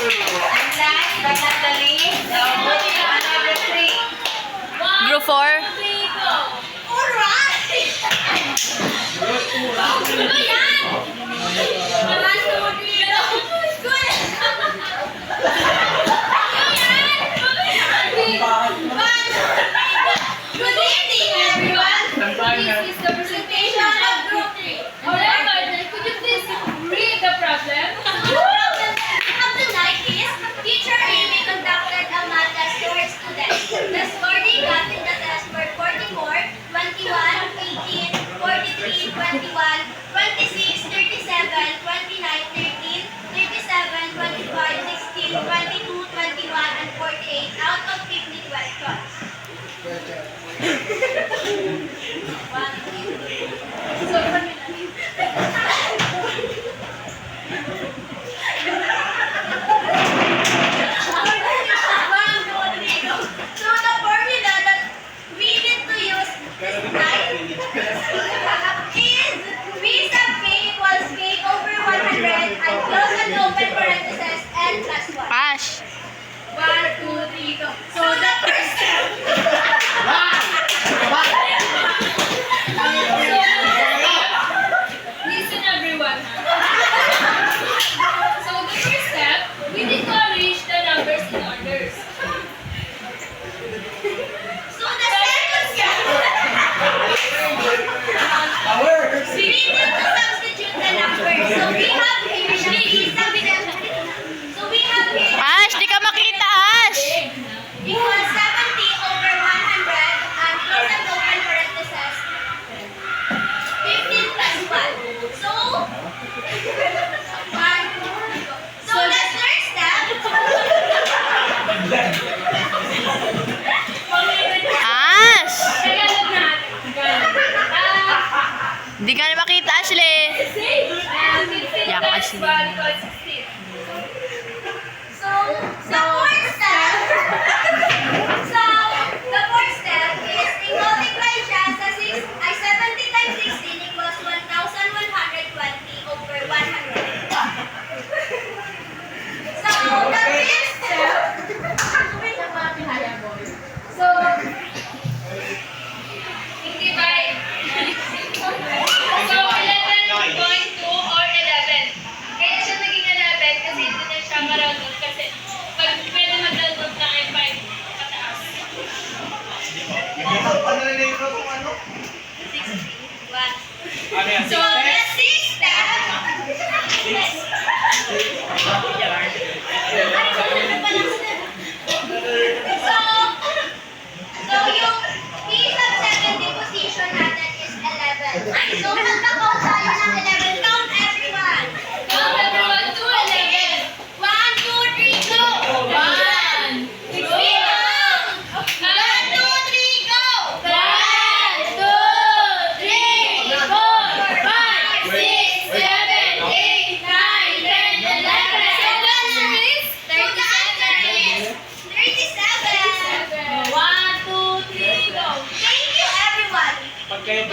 last but not the least, another 3. Group 4. Alright! Ano yan? One, two, three, go! Good! Good evening, everyone! This is the presentation of Group 3. Alright, partner, could you please read the problem? The problem of the night is, Teacher Amy conducted a math test to her students. The score they got in the test were 44, 21, 18, 43, 21, 26, 37, 29, 13, 37, 25, 16, 22, 21, and 48 out of 50 questions. So the formula that we need to use this time is V sub k equals k over 100 and close and open parentheses n plus 1. Ash. 1, 2, 3, go. So the first step. Listen, everyone. So the first step, we need to arrange the numbers in orders. So the second step. We need to substitute the numbers. So we have here the V sub So we have here Ash, di ka makita, Ash. equals 70 over 100 and close and open parentheses 15 plus 1. So, 1. So the third step. Ash. Tagalog na. Di ka na makita, Ashley. 15 Yak, times Ashley. 1 equals 16. So, the fourth step. So, the fourth step is i-multiply siya sa 70 times 16 equals 1,120 over 100. So, the fifth step. So, Divide. So, 11.2 or 11. Kaya siya naging 11 kasi ito na siya ma-round up kasi pag pwede mag-round up ng M5 pataas. 61. So, the sixth step. So, yung P sub 70 position natin is 11. So, magka-count tayo ng 11. Count everyone. Count everyone to 11. 1, 2, 3, go! 1, 2, 3, 1, 2, 3, go! 1, 2, 3, 4, 5, 6, 7, 8, 9, 10, 11. So, the answer is 37. 1, 2, 3, go. Thank you, everyone. Pag kayo